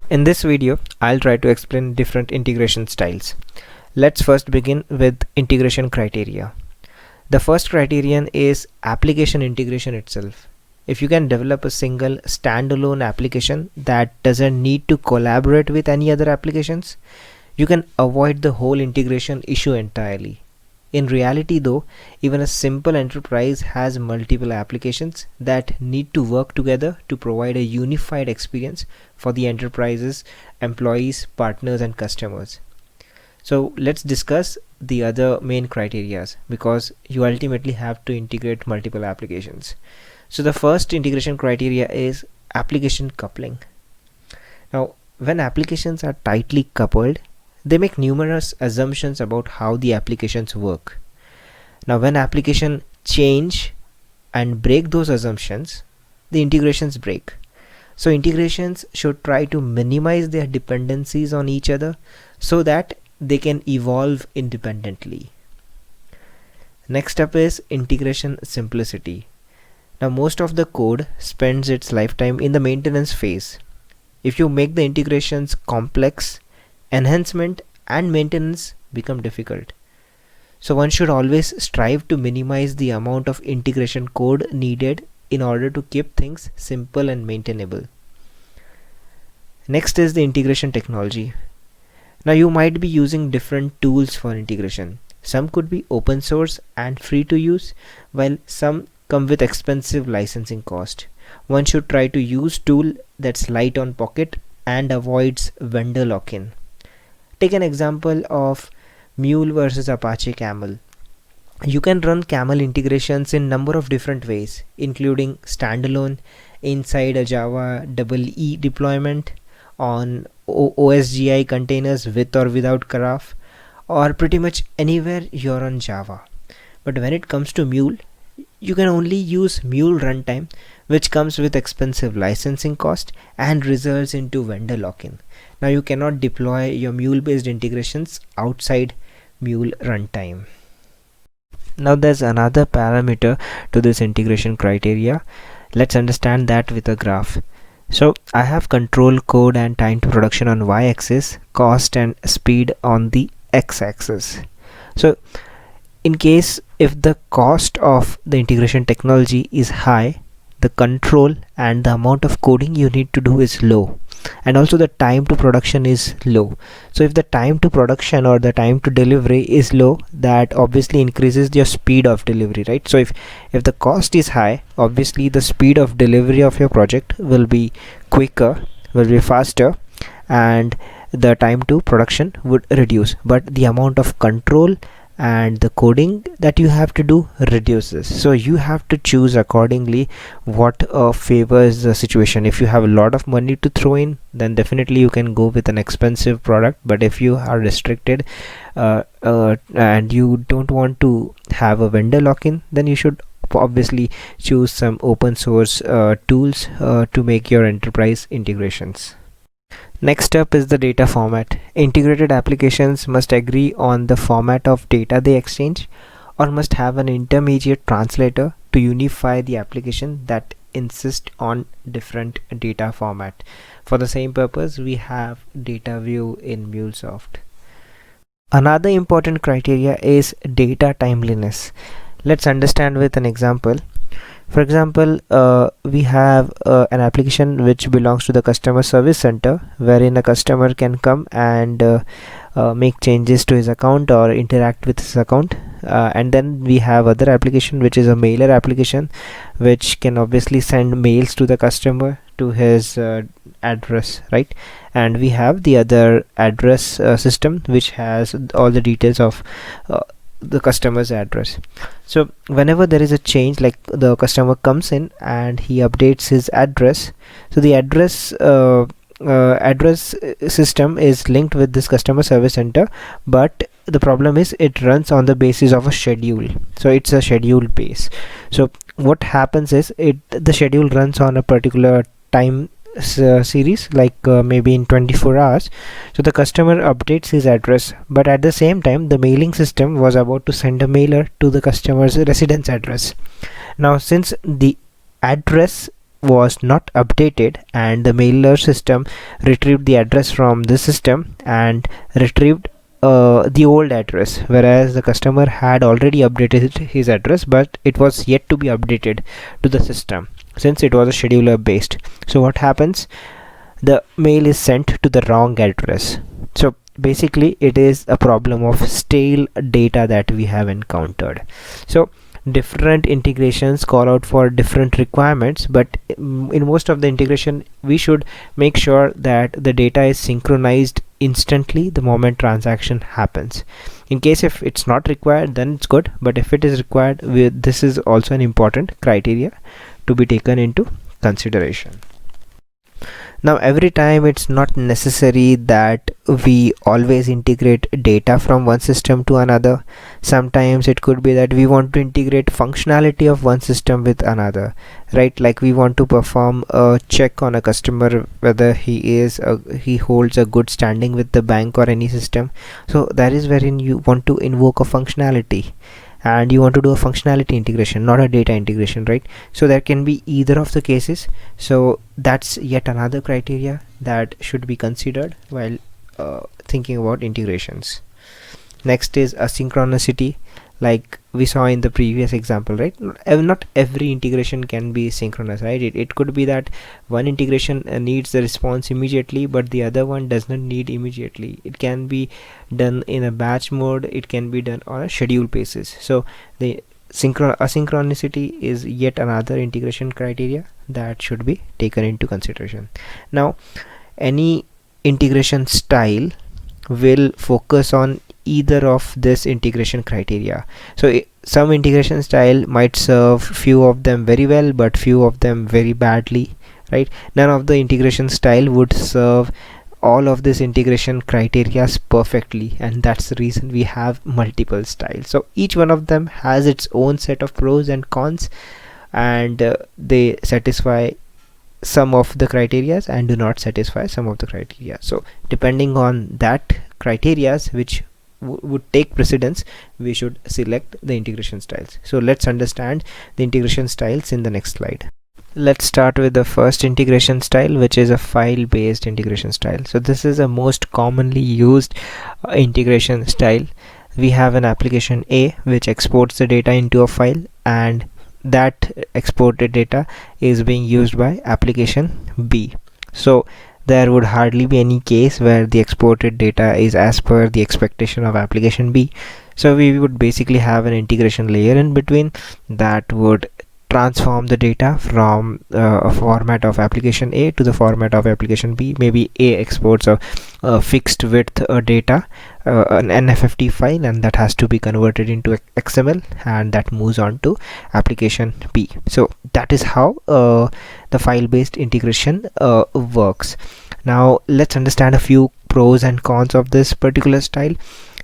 In this video, I'll try to explain different integration styles. Let's first begin with integration criteria. The first criterion is application integration itself. If you can develop a single standalone application that doesn't need to collaborate with any other applications, you can avoid the whole integration issue entirely. In reality though, even a simple enterprise has multiple applications that need to work together to provide a unified experience for the enterprise's employees, partners and customers. So let's discuss the other main criterias because you ultimately have to integrate multiple applications. So the first integration criteria is application coupling. Now, when applications are tightly coupled, they make numerous assumptions about how the applications work. Now, when applications change and break those assumptions, the integrations break. So integrations should try to minimize their dependencies on each other so that they can evolve independently. Next up is integration simplicity. Now, most of the code spends its lifetime in the maintenance phase. If you make the integrations complex, enhancement and maintenance become difficult. So one should always strive to minimize the amount of integration code needed in order to keep things simple and maintainable. Next is the integration technology. Now you might be using different tools for integration. Some could be open source and free to use, while some come with expensive licensing cost. One should try to use tool that's light on pocket and avoids vendor lock-in. Take an example of Mule versus Apache Camel. You can run Camel integrations in number of different ways, including standalone, inside a Java EE deployment, on OSGI containers with or without Karaf, or pretty much anywhere you're on Java. But when it comes to Mule, you can only use Mule runtime, which comes with expensive licensing cost and results into vendor lock-in. Now you cannot deploy your Mule based integrations outside Mule runtime. Now there's another parameter to this integration criteria. Let's understand that with a graph. So I have control code and time to production on y-axis, cost and speed on the x-axis. So in case if the cost of the integration technology is high, the control and the amount of coding you need to do is low, and also the time to production is low. So if the time to production or the time to delivery is low, that obviously increases your speed of delivery, right? So if the cost is high, obviously the speed of delivery of your project will be quicker, will be faster, and the time to production would reduce, but the amount of control and the coding that you have to do reduces. So you have to choose accordingly what favors the situation. If you have a lot of money to throw in, then definitely you can go with an expensive product, but if you are restricted and you don't want to have a vendor lock-in, then you should obviously choose some open source tools to make your enterprise integrations. Next up is the data format. Integrated applications must agree on the format of data they exchange, or must have an intermediate translator to unify the application that insist on different data format. For the same purpose, we have data view in MuleSoft. Another important criteria is data timeliness. Let's understand with an example. For example, we have an application which belongs to the customer service center, wherein a customer can come and make changes to his account or interact with his account. And then we have other application which is a mailer application, which can obviously send mails to the customer to his address, right? And we have the other address system which has all the details of the customer's address. So whenever there is a change, like the customer comes in and he updates his address, so the address system is linked with this customer service center, but the problem is it runs on the basis of a schedule. So it's a scheduled base. So what happens is the schedule runs on a particular time series, like maybe in 24 hours. So the customer updates his address, but at the same time the mailing system was about to send a mailer to the customer's residence address. Now since the address was not updated, and the mailer system retrieved the address from the system and retrieved the old address, whereas the customer had already updated his address, but it was yet to be updated to the system since it was a scheduler based. So what happens? The mail is sent to the wrong address. So basically it is a problem of stale data that we have encountered. So different integrations call out for different requirements, but in most of the integration we should make sure that the data is synchronized instantly the moment transaction happens. In case if it's not required, then it's good, but if it is required, this is also an important criteria to be taken into consideration. Now every time it's not necessary that we always integrate data from one system to another. Sometimes it could be that we want to integrate functionality of one system with another, right? Like we want to perform a check on a customer whether he holds a good standing with the bank or any system. So that is wherein you want to invoke a functionality, and you want to do a functionality integration, not a data integration, right? So there can be either of the cases. So that's yet another criteria that should be considered while thinking about integrations. Next is asynchronicity, like we saw in the previous example, right? Not every integration can be synchronous, right? It could be that one integration needs the response immediately, but the other one does not need immediately. It can be done in a batch mode, it can be done on a schedule basis. So the asynchronicity is yet another integration criteria that should be taken into consideration. Now any integration style will focus on either of this integration criteria. So some integration style might serve few of them very well, but few of them very badly, right? None of the integration style would serve all of this integration criteria perfectly, and that's the reason we have multiple styles. So each one of them has its own set of pros and cons, and they satisfy some of the criterias and do not satisfy some of the criteria. So depending on that criterias which would take precedence, we should select the integration styles. So let's understand the integration styles in the next slide. Let's start with the first integration style, which is a file based integration style. So this is a most commonly used integration style. We have an application A which exports the data into a file, and that exported data is being used by application B. So there would hardly be any case where the exported data is as per the expectation of application B. So we would basically have an integration layer in between that would transform the data from a format of application A to the format of application B. Maybe A exports a fixed width data, an NFFT file, and that has to be converted into XML, and that moves on to application B. So that is how the file based integration works. Now let's understand a few pros and cons of this particular style.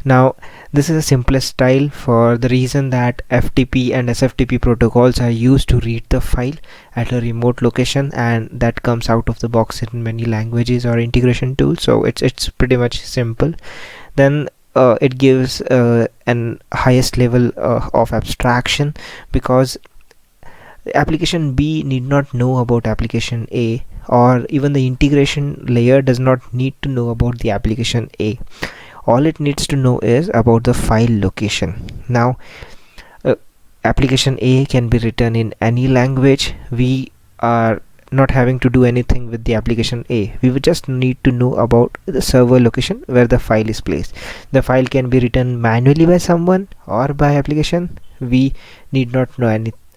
Now this is the simplest style for the reason that FTP and SFTP protocols are used to read the file at a remote location, and that comes out of the box in many languages or integration tools. So it's pretty much simple. Then it gives an highest level of abstraction, because application B need not know about application A, or even the integration layer does not need to know about the application A. All it needs to know is about the file location. Now application A can be written in any language. We are not having to do anything with the application A. We would just need to know about the server location where the file is placed. The file can be written manually by someone or by application. We need not know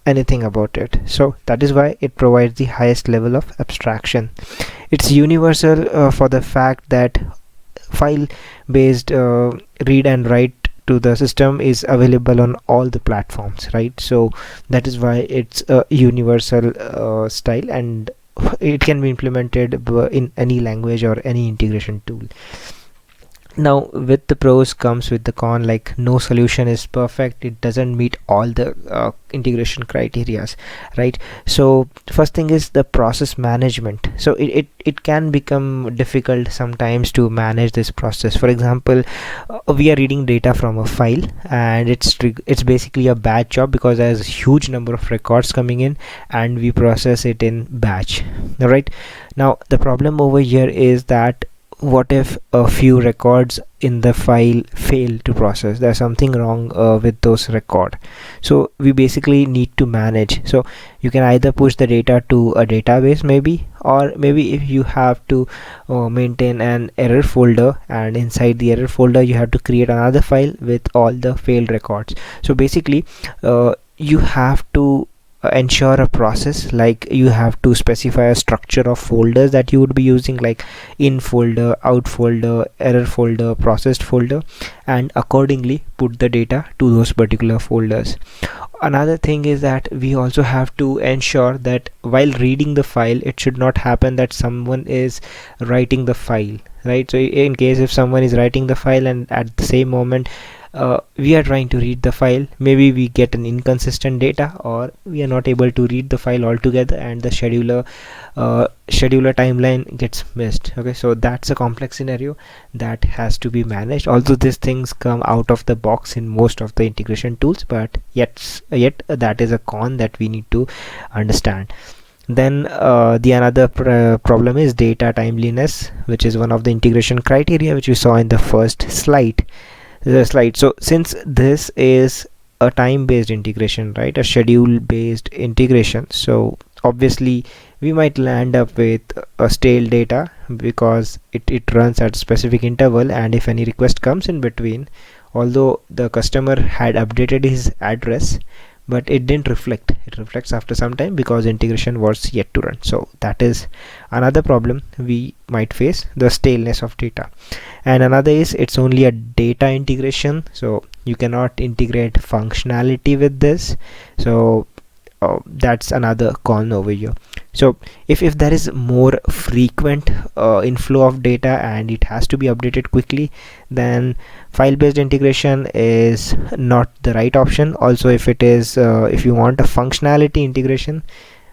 anything about it. So that is why it provides the highest level of abstraction. It's universal for the fact that file based read and write to the system is available on all the platforms, right? So that is why it's a universal style, and it can be implemented in any language or any integration tool. Now with the pros comes with the con, like no solution is perfect, it doesn't meet all the integration criterias, right? So first thing is the process management. So it can become difficult sometimes to manage this process. For example, we are reading data from a file, and it's basically a batch job because there's a huge number of records coming in, and we process it in batch. All right, now the problem over here is that what if a few records in the file fail to process? There's something wrong with those record. So we basically need to manage. So you can either push the data to a database, maybe, or maybe if you have to maintain an error folder, and inside the error folder you have to create another file with all the failed records. So basically you have to ensure a process, like you have to specify a structure of folders that you would be using, like in folder, out folder, error folder, processed folder, and accordingly put the data to those particular folders. Another thing is that we also have to ensure that while reading the file, it should not happen that someone is writing the file, right? So in case if someone is writing the file and at the same moment we are trying to read the file, maybe we get an inconsistent data, or we are not able to read the file altogether, and the scheduler timeline gets missed. Okay, so that's a complex scenario that has to be managed. Also, these things come out of the box in most of the integration tools, but yet that is a con that we need to understand. Then the another problem is data timeliness, which is one of the integration criteria which we saw in the first slide. So since this is a time based integration, right, a schedule based integration, so obviously we might land up with a stale data because it runs at a specific interval, and if any request comes in between, although the customer had updated his address, but it didn't reflect, it reflects after some time because integration was yet to run. So that is another problem we might face, the staleness of data. And another is it's only a data integration, so you cannot integrate functionality with this. So that's another con over here. So if there is more frequent inflow of data and it has to be updated quickly, then file based integration is not the right option. Also, if it is if you want a functionality integration,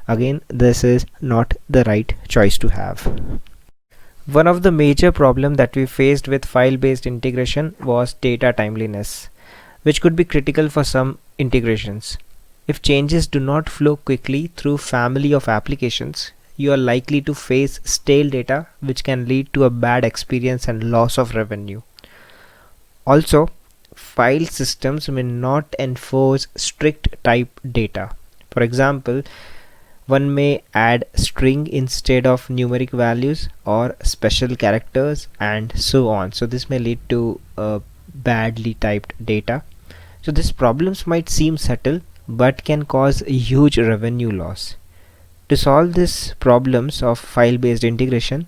again this is not the right choice to have. One of the major problems that we faced with file based integration was data timeliness, which could be critical for some integrations. If changes do not flow quickly through family of applications, you are likely to face stale data, which can lead to a bad experience and loss of revenue. Also, file systems may not enforce strict type data. For example, one may add string instead of numeric values or special characters and so on. So this may lead to badly typed data. So these problems might seem subtle but can cause a huge revenue loss. To solve these problems of file based integration,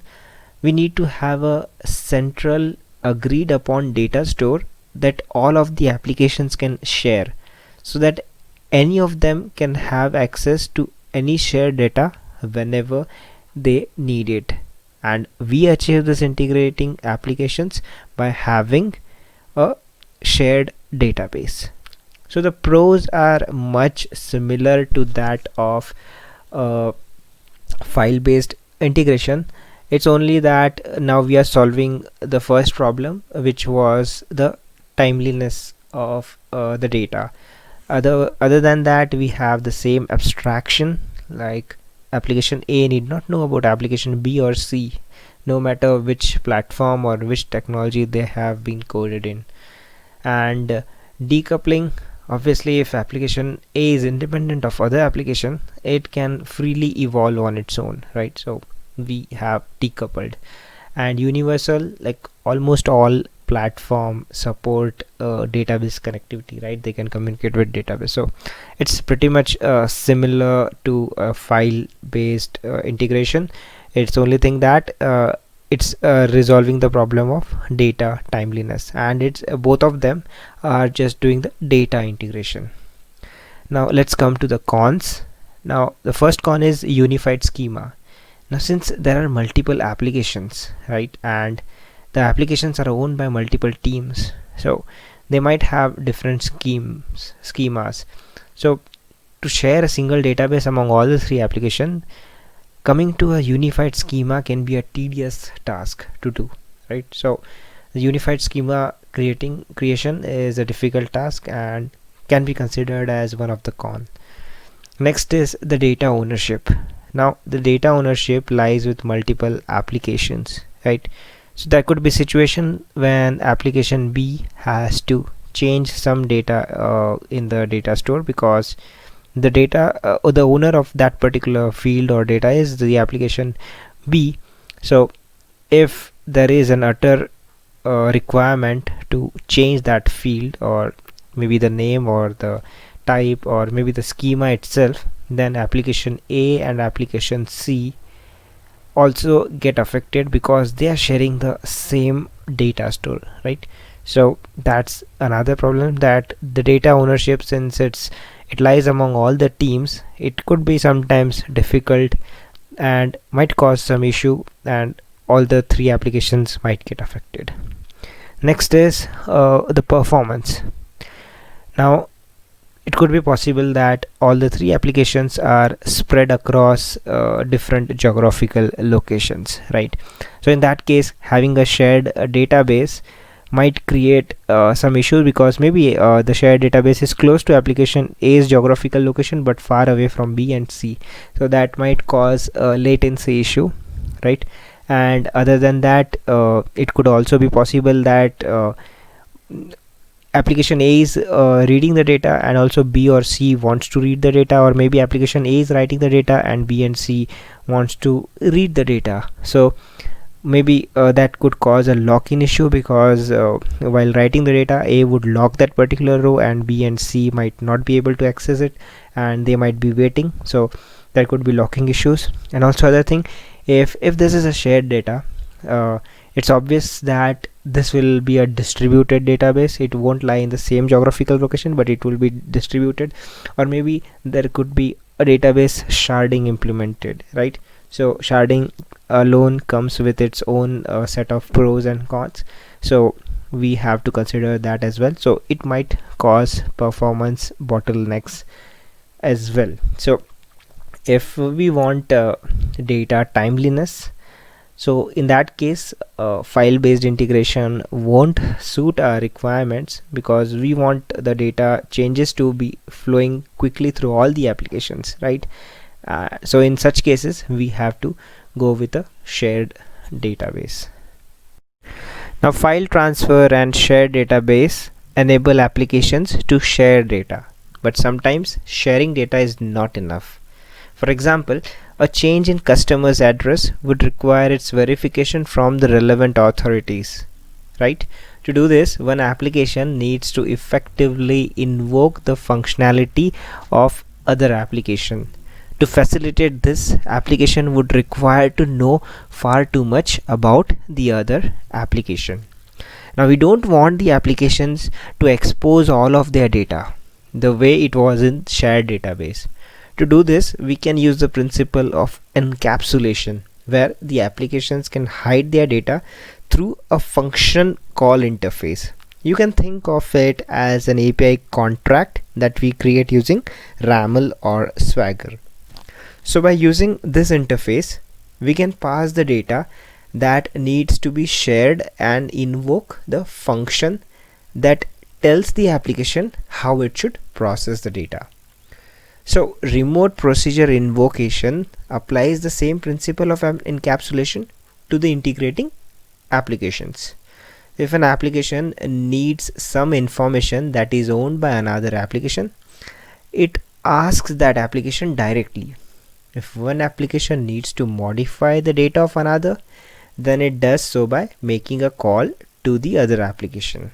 we need to have a central agreed upon data store that all of the applications can share, so that any of them can have access to any shared data whenever they need it. And we achieve this integrating applications by having a shared database. So the pros are much similar to that of file based integration. It's only that now we are solving the first problem, which was the timeliness of the data. Other than that, we have the same abstraction, like application A need not know about application B or C, no matter which platform or which technology they have been coded in. And decoupling, obviously if application A is independent of other application, it can freely evolve on its own, right? So we have decoupled. And universal, like almost all platform support database connectivity, right? They can communicate with database. So it's pretty much similar to a file based integration. It's only thing that it's resolving the problem of data timeliness, and it's both of them are just doing the data integration. Now let's come to the cons. Now the first con is unified schema. Now since there are multiple applications, right, and the applications are owned by multiple teams, so they might have different schemas. So to share a single database among all the three applications, coming to a unified schema can be a tedious task to do, right? So the unified schema creation is a difficult task and can be considered as one of the cons. Next is the data ownership. Now the data ownership lies with multiple applications, right? So there could be situation when application B has to change some data in the data store, because the data or the owner of that particular field or data is the application B. So if there is an utter requirement to change that field, or maybe the name or the type or maybe the schema itself, then application A and application C also get affected because they are sharing the same data store, right? So that's another problem, that the data ownership, since it lies among all the teams, it could be sometimes difficult and might cause some issue, and all the three applications might get affected. Next is the performance. Now it could be possible that all the three applications are spread across different geographical locations, right? So in that case, having a shared database might create some issues, because maybe the shared database is close to application A's geographical location but far away from B and C, so that might cause a latency issue, right? And other than that, it could also be possible that application A is reading the data and also B or C wants to read the data, or maybe application A is writing the data and B and C wants to read the data. So maybe that could cause a lock-in issue, because while writing the data, A would lock that particular row and B and C might not be able to access it, and they might be waiting. So there could be locking issues. And also other thing, if this is a shared data, it's obvious that this will be a distributed database. It won't lie in the same geographical location, but it will be distributed. Or maybe there could be a database sharding implemented, right? So sharding alone comes with its own set of pros and cons, so we have to consider that as well. So it might cause performance bottlenecks as well. So if we want data timeliness, so in that case, file-based integration won't suit our requirements, because we want the data changes to be flowing quickly through all the applications, right? So in such cases, we have to go with a shared database. Now file transfer and shared database enable applications to share data, but sometimes sharing data is not enough. For example, a change in customer's address would require its verification from the relevant authorities, right? To do this, one application needs to effectively invoke the functionality of other application. To facilitate this, application would require to know far too much about the other application. Now we don't want the applications to expose all of their data the way it was in shared database. To do this, we can use the principle of encapsulation, where the applications can hide their data through a function call interface. You can think of it as an API contract that we create using RAML or Swagger. So by using this interface, we can pass the data that needs to be shared and invoke the function that tells the application how it should process the data. So remote procedure invocation applies the same principle of encapsulation to the integrating applications. If an application needs some information that is owned by another application, it asks that application directly. If one application needs to modify the data of another, then it does so by making a call to the other application.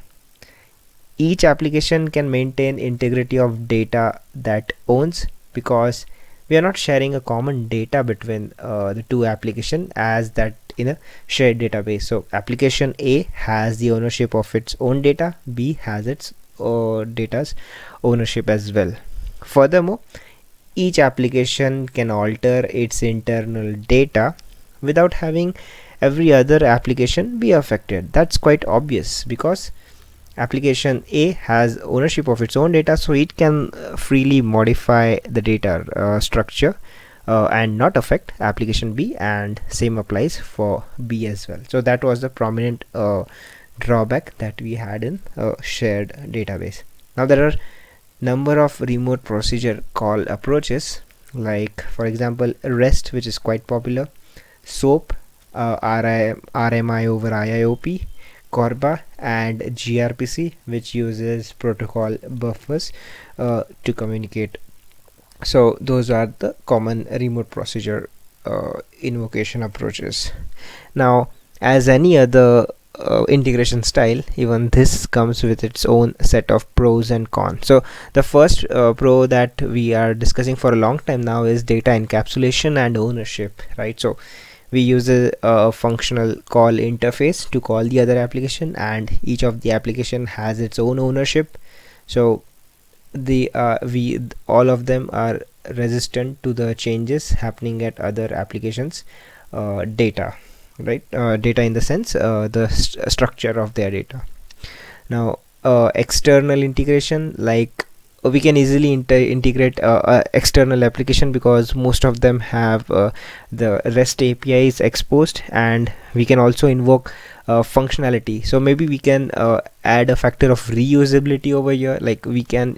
Each application can maintain integrity of data that owns, because we are not sharing a common data between the two applications as that in a shared database. So application A has the ownership of its own data, B has its data's ownership as well. Furthermore, each application can alter its internal data without having every other application be affected? That's quite obvious, because application A has ownership of its own data, so it can freely modify the data structure and not affect application B, and same applies for B as well. So that was the prominent drawback that we had in shared database. Now there are number of remote procedure call approaches, like for example REST, which is quite popular, SOAP, RMI over IIOP, Corba, and gRPC, which uses protocol buffers to communicate. So those are the common remote procedure invocation approaches. Now, as any other integration style, even this comes with its own set of pros and cons. So the first pro that we are discussing for a long time now is data encapsulation and ownership, right? So we use a functional call interface to call the other application, and each of the application has its own ownership. So the all of them are resistant to the changes happening at other applications data, right? Data in the sense the structure of their data. Now external integration, like we can easily integrate external application, because most of them have the REST APIs exposed, and we can also invoke functionality. So maybe we can add a factor of reusability over here, like we can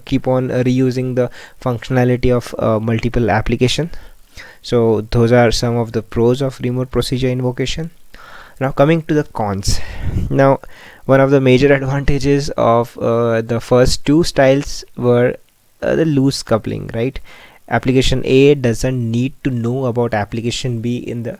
keep on reusing the functionality of multiple application. So those are some of the pros of remote procedure invocation. Now coming to the cons. Now one of the major advantages of the first two styles were the loose coupling, right? Application A doesn't need to know about application B in the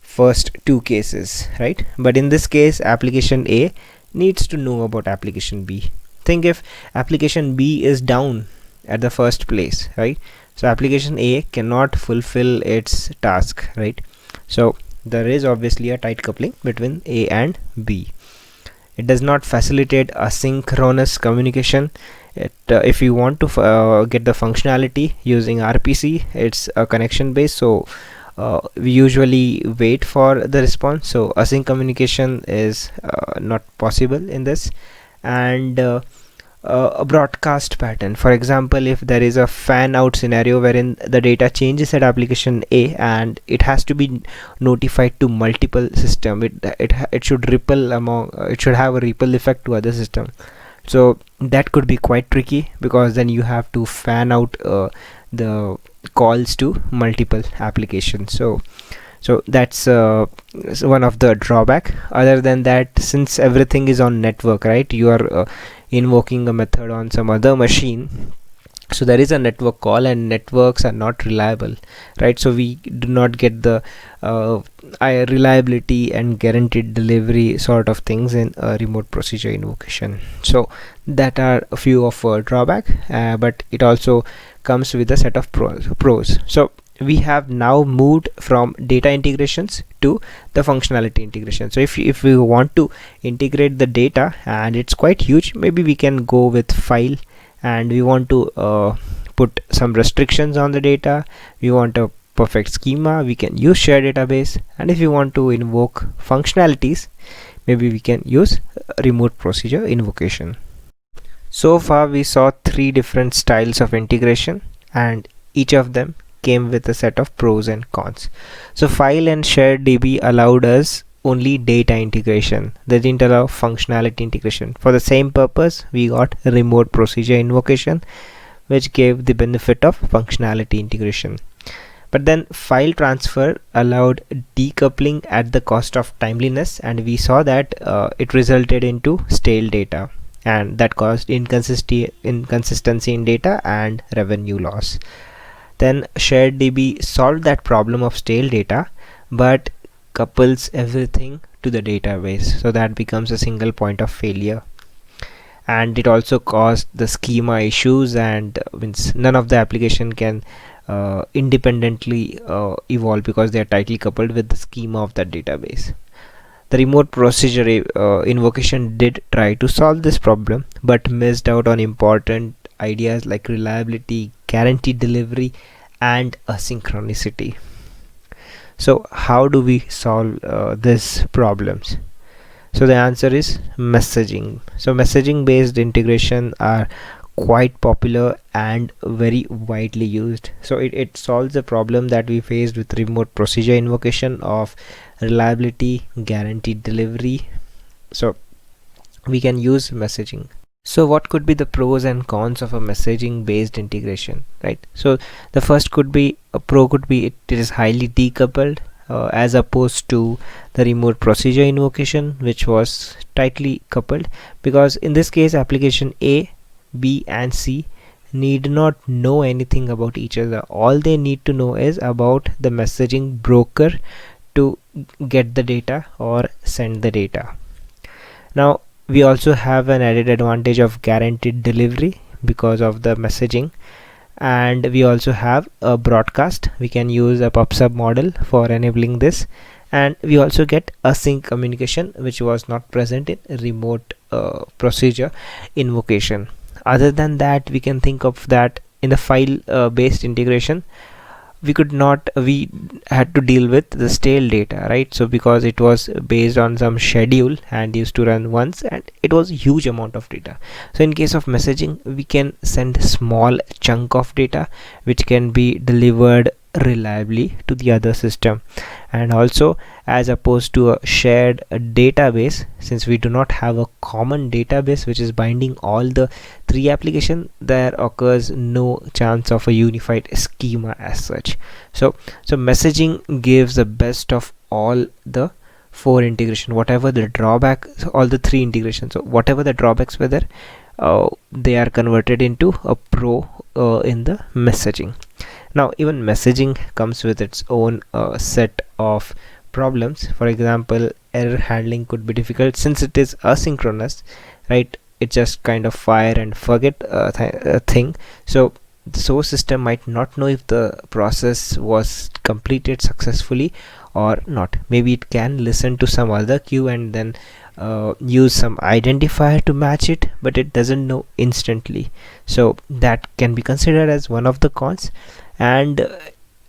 first two cases, right? But in this case, application A needs to know about application B. Think if application B is down at the first place, right? So application A cannot fulfill its task, right? So there is obviously a tight coupling between A and B. It does not facilitate asynchronous communication. If you want to get the functionality using RPC, it's a connection based, so we usually wait for the response. So async communication is not possible in this. And a broadcast pattern, for example, if there is a fan out scenario wherein the data changes at application A and it has to be notified to multiple system, it should ripple among, it should have a ripple effect to other system. So that could be quite tricky, because then you have to fan out the calls to multiple applications. So that's one of the drawback. Other than that, since everything is on network, right, you are invoking a method on some other machine, so there is a network call, and networks are not reliable, right? So we do not get the reliability and guaranteed delivery sort of things in remote procedure invocation. So that are a few of drawback, but it also comes with a set of pros. So we have now moved from data integrations to the functionality integration. So if we want to integrate the data and it's quite huge, maybe we can go with file, and we want to put some restrictions on the data. We want a perfect schema, we can use shared database. And if you want to invoke functionalities, maybe we can use remote procedure invocation. So far we saw 3 different styles of integration, and each of them came with a set of pros and cons. So file and shared DB allowed us only data integration. They didn't allow functionality integration. For the same purpose, we got remote procedure invocation, which gave the benefit of functionality integration. But then file transfer allowed decoupling at the cost of timeliness, and we saw that it resulted into stale data, and that caused inconsistency in data and revenue loss. Then shared DB solved that problem of stale data, but couples everything to the database, so that becomes a single point of failure. And it also caused the schema issues, and means none of the application can independently evolve, because they are tightly coupled with the schema of that database. The remote procedure invocation did try to solve this problem, but missed out on important ideas like reliability, guaranteed delivery, and asynchronicity. So how do we solve these problems? So the answer is messaging. So messaging based integration are quite popular and very widely used. So it solves the problem that we faced with remote procedure invocation of reliability, guaranteed delivery. So we can use messaging. So what could be the pros and cons of a messaging based integration, right? So the first could be, a pro could be, it is highly decoupled as opposed to the remote procedure invocation, which was tightly coupled, because in this case application A, B and C need not know anything about each other. All they need to know is about the messaging broker to get the data or send the data. Now we also have an added advantage of guaranteed delivery because of the messaging, and we also have a broadcast. We can use a pub/sub model for enabling this, and we also get async communication, which was not present in remote procedure invocation. Other than that, we can think of that in the file based integration, we had to deal with the stale data, right? So because it was based on some schedule and used to run once, and it was a huge amount of data. So in case of messaging, we can send small chunk of data which can be delivered reliably to the other system. And also, as opposed to a shared database, since we do not have a common database which is binding all the three applications, there occurs no chance of a unified schema as such. So messaging gives the best of all the four integration, whatever the drawback, so all the three integrations, so whatever the drawbacks were there, they are converted into a pro in the messaging. Now even messaging comes with its own set of problems. For example, error handling could be difficult since it is asynchronous, right? It's just kind of fire and forget thing. So the source system might not know if the process was completed successfully or not. Maybe it can listen to some other queue and then use some identifier to match it, but it doesn't know instantly. So that can be considered as one of the cons. And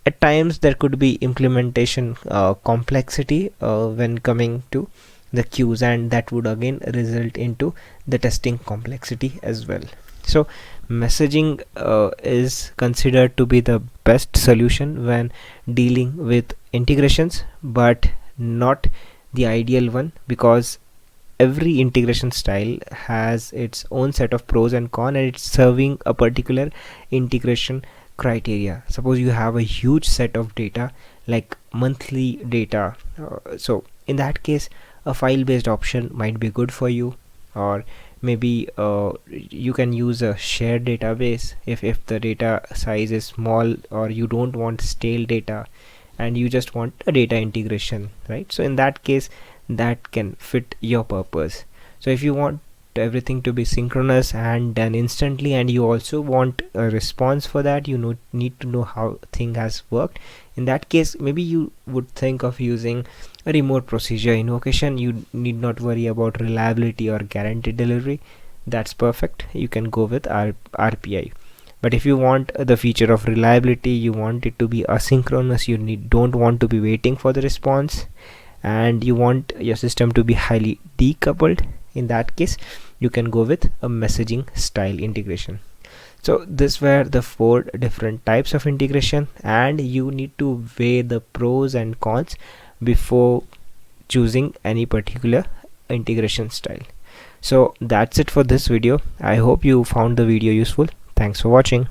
at times there could be implementation complexity when coming to the queues, and that would again result into the testing complexity as well. So messaging is considered to be the best solution when dealing with integrations, but not the ideal one, because every integration style has its own set of pros and cons, and it's serving a particular integration criteria. Suppose you have a huge set of data like monthly data, so in that case a file based option might be good for you, or maybe you can use a shared database if the data size is small, or you don't want stale data and you just want a data integration, right? So in that case that can fit your purpose. So if you want everything to be synchronous and done instantly, and you also want a response for that, need to know how thing has worked, in that case maybe you would think of using a remote procedure invocation. You need not worry about reliability or guaranteed delivery. That's perfect. You can go with RPI. But if you want the feature of reliability, you want it to be asynchronous, you don't want to be waiting for the response, and you want your system to be highly decoupled, in that case you can go with a messaging style integration. So these were the four different types of integration, and you need to weigh the pros and cons before choosing any particular integration style. So that's it for this video. I hope you found the video useful. Thanks for watching.